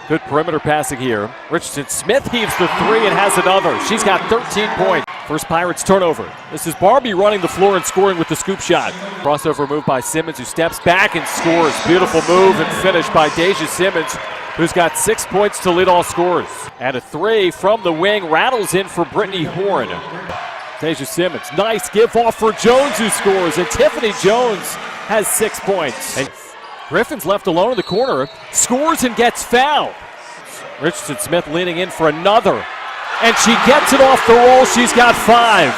Good perimeter passing here. Richardson Smith heaves the three and has another. She's got 13 points. First Pirates turnover. This is Barbie running the floor and scoring with the scoop shot. Crossover move by Simmons, who steps back and scores. Beautiful move and finish by Deja Simmons, who's got 6 points to lead all scorers. And a three from the wing rattles in for Brittany Horn. Deja Simmons, nice give off for Jones, who scores. And Tiffany Jones has 6 points. And Griffin's left alone in the corner, scores and gets fouled. Richardson Smith leaning in for another, and she gets it off the roll. She's got 5.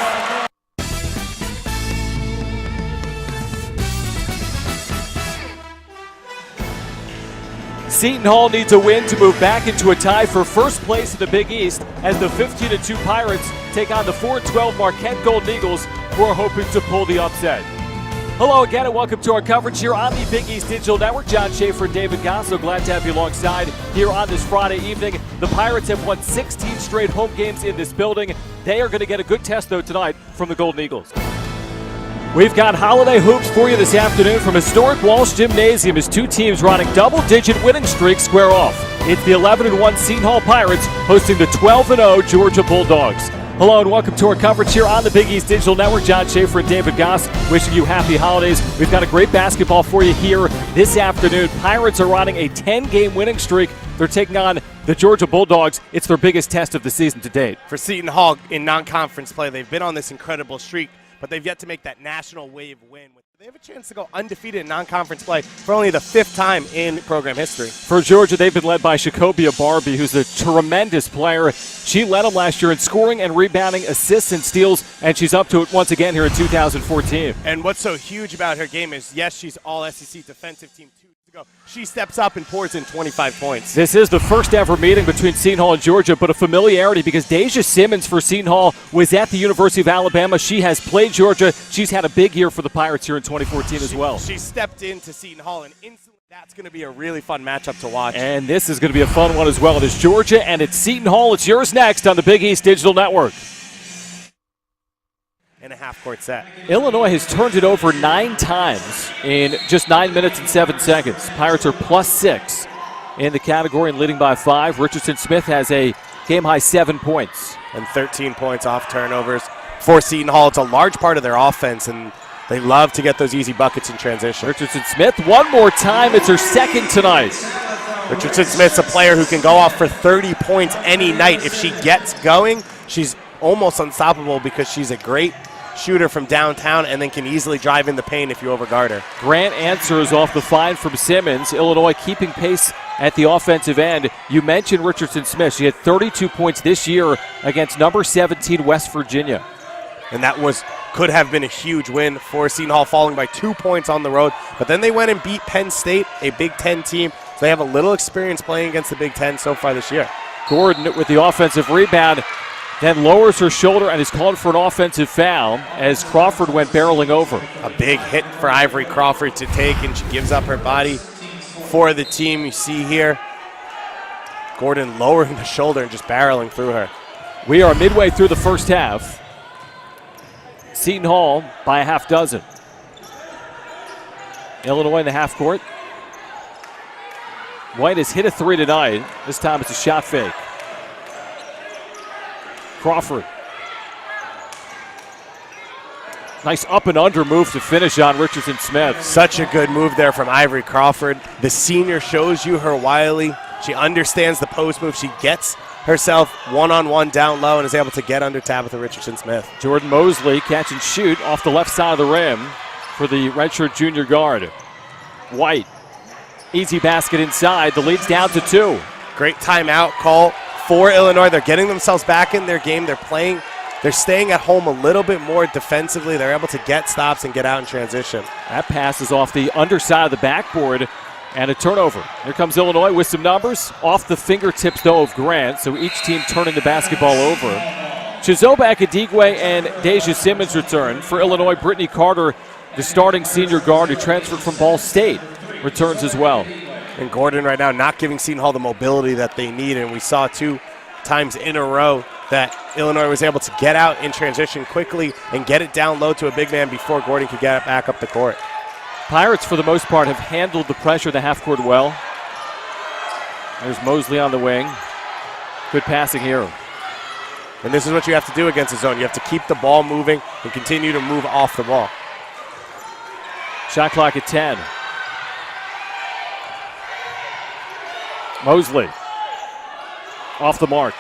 Seton Hall needs a win to move back into a tie for first place in the Big East as the 15-2 Pirates take on the 4-12 Marquette Golden Eagles, who are hoping to pull the upset. Hello again and welcome to our coverage here on the Big East Digital Network. Jon Schaeffer and David Goss, so glad to have you alongside here on this Friday evening. The Pirates have won 16 straight home games in this building. They are going to get a good test, though, tonight from the Golden Eagles. We've got holiday hoops for you this afternoon from historic Walsh Gymnasium as two teams running double-digit winning streaks square off. It's the 11-1 Seton Hall Pirates hosting the 12-0 Georgia Bulldogs. Hello and welcome to our coverage here on the Big East Digital Network. Jon Schaeffer and David Goss wishing you happy holidays. We've got a great basketball for you here this afternoon. Pirates are running a 10-game winning streak. They're taking on the Georgia Bulldogs. It's their biggest test of the season to date. For Seton Hall in non-conference play, they've been on this incredible streak, but they've yet to make that national wave win. They have a chance to go undefeated in non-conference play for only the 5th time in program history. For Georgia, they've been led by Shakobia Barbie, who's a tremendous player. She led them last year in scoring and rebounding, assists and steals, and she's up to it once again here in 2014. And what's so huge about her game is, yes, she's all-SEC defensive team 2 years ago. She steps up and pours in 25 points. This is the first ever meeting between Seton Hall and Georgia, but a familiarity because Deja Simmons for Seton Hall was at the University of Alabama. She has played Georgia. She's had a big year for the Pirates here in 2014 as well. She stepped into Seton Hall, and instantly that's going to be a really fun matchup to watch. And this is going to be a fun one as well. It is Georgia and it's Seton Hall. It's yours next on the Big East Digital Network. In a half-court set. Illinois has turned it over 9 times in just 9 minutes and 7 seconds. Pirates are +6 in the category and leading by 5. Richardson Smith has a game-high 7 points. And 13 points off turnovers. For Seton Hall, it's a large part of their offense, and they love to get those easy buckets in transition. Richardson Smith, one more time. It's her second tonight. Richardson Smith's a player who can go off for 30 points any night. If she gets going, she's almost unstoppable because she's a great shooter from downtown and then can easily drive in the paint if you overguard her. Grant answers off the find from Simmons. Illinois keeping pace at the offensive end. You mentioned Richardson Smith. She had 32 points this year against number 17 West Virginia. And that could have been a huge win for Seton Hall, falling by 2 points on the road. But then they went and beat Penn State, a Big Ten team. So they have a little experience playing against the Big Ten so far this year. Gordon with the offensive rebound, then lowers her shoulder and is called for an offensive foul as Crawford went barreling over. A big hit for Ivory Crawford to take, and she gives up her body for the team. You see here, Gordon lowering the shoulder and just barreling through her. We are midway through the first half. Seton Hall by a half dozen. Illinois in the half court. White has hit a 3 tonight. This time it's a shot fake. Crawford. Nice up and under move to finish on Richardson Smith. Such a good move there from Ivory Crawford. The senior shows you her wily. She understands the post move. She gets herself one-on-one down low and is able to get under Tabitha Richardson Smith. Jordan Mosley catch and shoot off the left side of the rim for the redshirt junior guard. White. Easy basket inside. The lead's down to 2. Great timeout call for Illinois. They're getting themselves back in their game. They're staying at home a little bit more defensively. They're able to get stops and get out in transition. That pass is off the underside of the backboard and a turnover. Here comes Illinois with some numbers. Off the fingertips, though, of Grant, so each team turning the basketball over. Chizoba Akadigwe and Deja Simmons return. For Illinois, Brittany Carter, the starting senior guard who transferred from Ball State, returns as well. And Gordon right now not giving Seton Hall the mobility that they need, and we saw 2 times in a row that Illinois was able to get out in transition quickly and get it down low to a big man before Gordon could get it back up the court. Pirates, for the most part, have handled the pressure of the half court well. There's Mosley on the wing. Good passing here. And this is what you have to do against the zone. You have to keep the ball moving and continue to move off the ball. Shot clock at 10. Mosley off the mark.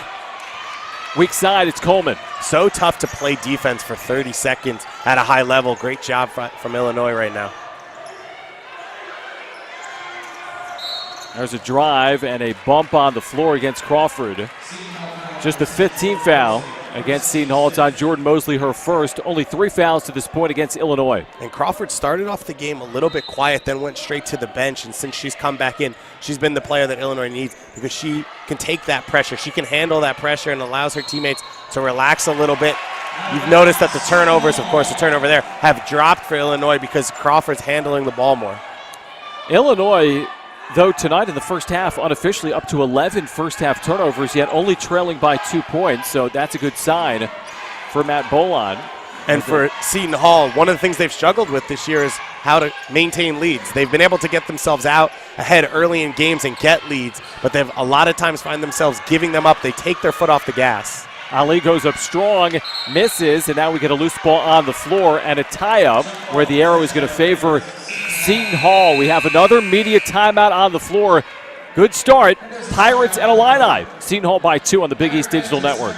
Weak side, it's Coleman. So tough to play defense for 30 seconds at a high level. Great job from Illinois right now. There's a drive and a bump on the floor against Crawford. Just the 15th foul against Seton Hall. It's on Jordan Mosley, her first. Only 3 fouls to this point against Illinois. And Crawford started off the game a little bit quiet, then went straight to the bench. And since she's come back in, she's been the player that Illinois needs because she can take that pressure. She can handle that pressure and allows her teammates to relax a little bit. You've noticed that the turnovers, of course, the turnover there, have dropped for Illinois because Crawford's handling the ball more. Illinois, though, tonight in the first half, unofficially up to 11 first-half turnovers, yet only trailing by 2 points. So that's a good sign for Matt Bolon. And for Seton Hall, one of the things they've struggled with this year is how to maintain leads. They've been able to get themselves out ahead early in games and get leads, but they've a lot of times find themselves giving them up. They take their foot off the gas. Ali goes up strong, misses, and now we get a loose ball on the floor and a tie-up where the arrow is going to favor Seton Hall. We have another media timeout on the floor. Good start. Pirates and Illini. Seton Hall by 2 on the Big East Digital Network.